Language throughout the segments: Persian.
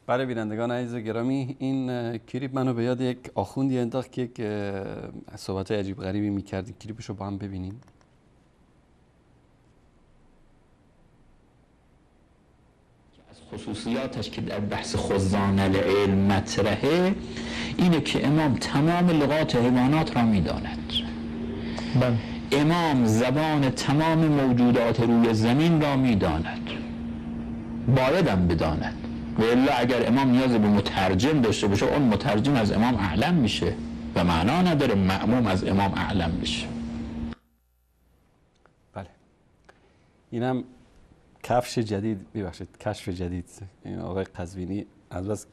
برای بینندگان عزیز و گرامی، این کلیپ منو به یاد یک آخوندی انداخت که یک صحبت‌های عجیب غریبی می‌کرد. کلیپشو با هم ببینیم. از خصوصیاتش که در بحث خزان العلم مطرحه اینه که امام تمام لغات حیوانات را می‌داند. امام زبان تمام موجودات روی زمین را می‌داند، بایدم بداند، و الا اگر امام نیاز به مترجم داشته باشه اون مترجم از امام اعلم میشه و معنا نداره مأموم از امام اعلم میشه. بله، اینم کفش جدید، ببخشید کشف جدید، این آقای قزوینی از بس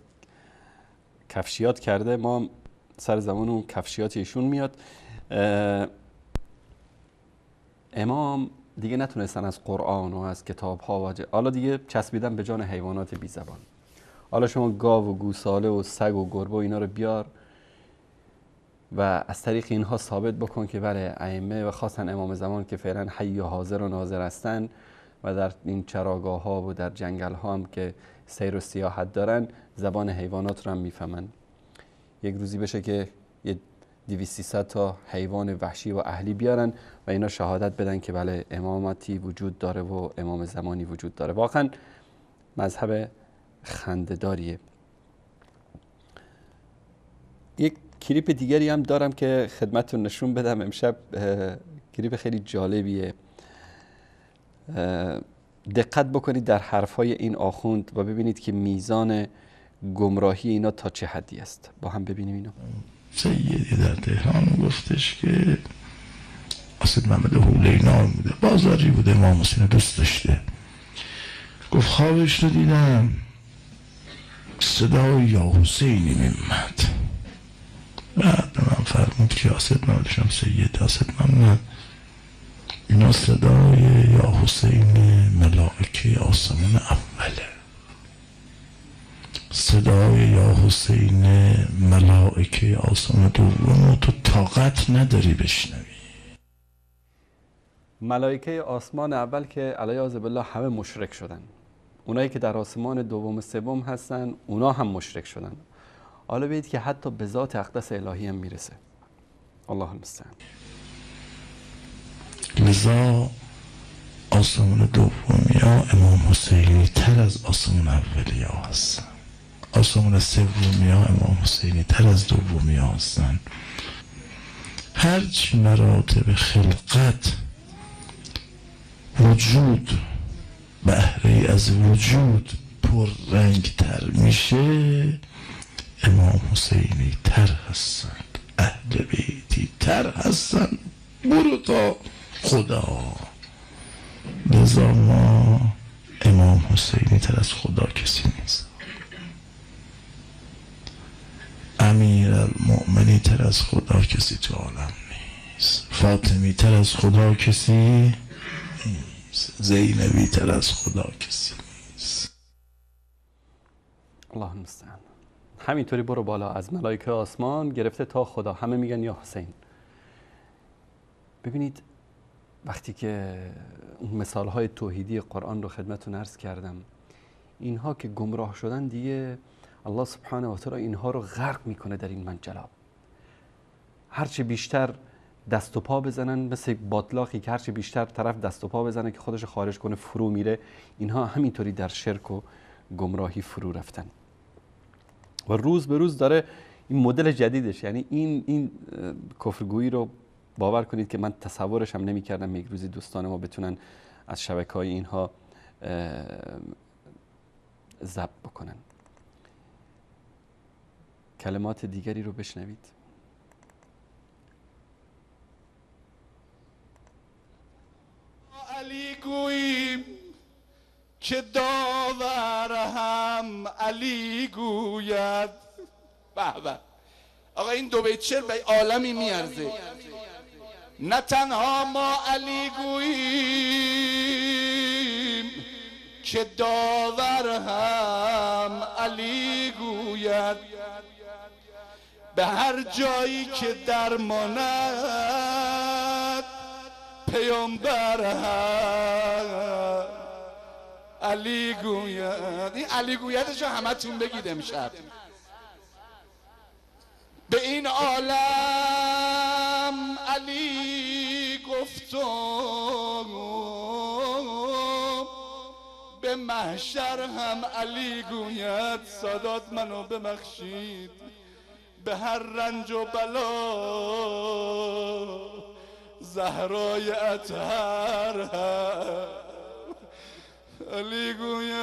کفشیات کرده، ما سر زمان اون کفشیات ایشون میاد. امام دیگه نتونستن از قرآن و از کتاب ها و حالا دیگه چسبیدن به جان حیوانات بی زبان. حالا شما گاو و گوساله و سگ و گربه و اینا رو بیار و از طریق اینها ثابت بکن که بله ائمه و خاصا امام زمان که فعلا حی و حاضر و ناظر هستن و در این چراگاه ها و در جنگل ها هم که سیر و سیاحت دارن زبان حیوانات رو هم میفهمن. یک روزی بشه که یه 200-300 تا حیوان وحشی و اهلی بیارن و اینا شهادت بدن که بله امامتی وجود داره و امام زمانی وجود داره. واقعا مذهب خنده‌داریه. یک کلیپ دیگری هم دارم که خدمتتون نشون بدم امشب. کلیپ خیلی جالبیه. دقت بکنید در حرفهای این آخوند و ببینید که میزان گمراهی اینا تا چه حدی است. با هم ببینیم اینو. سیدی در تهران گفتش که اسید محمد هولینار بوده، بازاری بوده، امام حسین دوست داشته. گفت خوابش رو دیدم صدای یا حسینی میمد. بعد من فرمود که اسید محمدش هم سید اسید محمد، اینا صدای یا حسین ملائکه آسمان اوله، صدای یا حسین ملائکه آسمان دوم تو طاقت نداری بشنوی. ملائکه آسمان اول که علیه بالله همه مشرک شدن، اونایی که در آسمان دوم و سوم هستن اونا هم مشرک شدن. حالا ببینید که حتی به ذات اقدس الهی هم میرسه. الله المستعان. لذا آسمان دومی ها امام حسینی تر از آسمان اولی ها هستن، آسمان سومی ها امام حسینی تر از دومی ها هستن. هرچی مراتب خلقت وجود بهره از وجود پر رنگ تر میشه امام حسینی تر هستن، اهل بیتی تر هستن، برو تا خدا. لذا ما امام حسینی تر از خدا کسی نیست، امیر المؤمنی تر از خدا کسی تو عالم نیست، فاطمی تر از خدا کسی نیست، زینبی تر از خدا کسی نیست. الله المستعان. همینطوری برو بالا، از ملائکه آسمان گرفته تا خدا همه میگن یا حسین. ببینید وقتی که اون مثالهای توحیدی قرآن رو خدمتتون عرض کردم، اینها که گمراه شدن دیگه الله سبحانه و تعالی اینها رو غرق میکنه در این منجلاب. هرچی بیشتر دست و پا بزنن، مثل باطلاقی که هرچی بیشتر طرف دست و پا بزنه که خودش خارج کنه فرو میره، اینها همینطوری در شرک و گمراهی فرو رفتن و روز به روز داره این مدل جدیدش. یعنی این کفرگویی رو باور کنید که من تصورش هم نمی کردم یک روزی دوستان ما بتونن از شبکه‌های اینها ضبط بکنن. کلمات دیگری رو بشنوید. علی گوییم که داور هم علی گوید. به به آقا این دو بیت شعر به عالمی میارزه. نه تنها ما علی گوییم که داور هم علی گوید، به هر جایی که درماند پیامبر هست. علی گوید، این علی گویدش رو همه تون بگید امشب. به این عالم علی گفتم، به محشر هم علی گوید سادات منو ببخشید، به هر رنج و بلا زهرای اطهر علی گوید،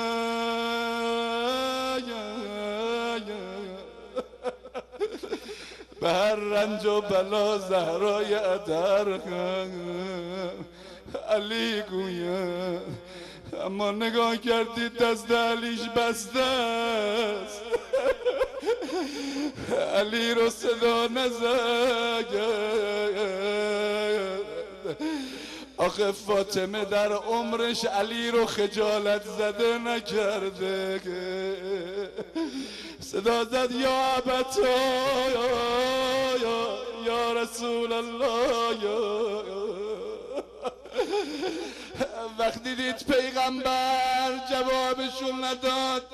به هر رنج و بلا زهرای اطهر علی گوید. اما نگاه کردید دست علیش بسته است، علی رو صدا نزد. آخه فاطمه در عمرش علی رو خجالت زده نکرده، صدا زد یا ابتا یا رسول الله. وقتی دید پیغمبر جوابشون نداد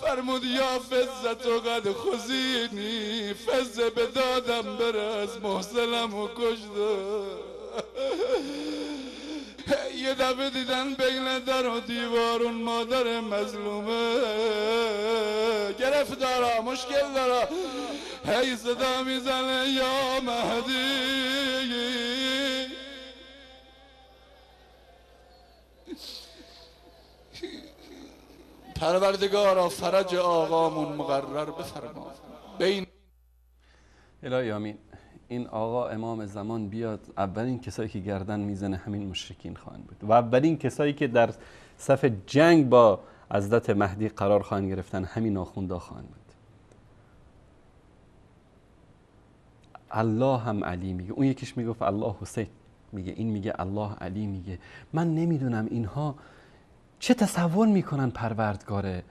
فرمود یا فزت و قد خزینی، فزه به دادم بره از محسنم و کشده. یه دفعه دیدن بین در و دیوارون مادر مظلومه گرفتارا مشکل دارا، هی صدا میزنه یا مهدی. پروردگارا فرج آقامون مقرر بفرما. بین الهی آمین. این آقا امام زمان بیاد، اولین کسایی که گردن میزنه همین مشرکین خواهند بود و اولین کسایی که در صف جنگ با حضرت مهدی قرار خواهند گرفتن همین آخوندا خواهند بود. الله هم علی میگه، اون یکیش میگفت الله حسین میگه، این میگه الله علی میگه. من نمیدونم اینها چه تصور میکنن پروردگار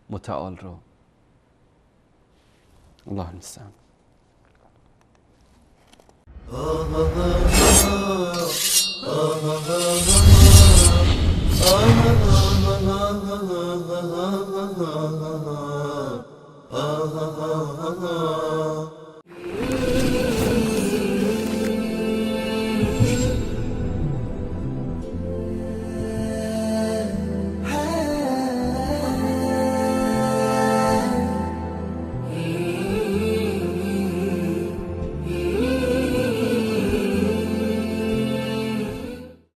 متعال رو. الله المستعان. ah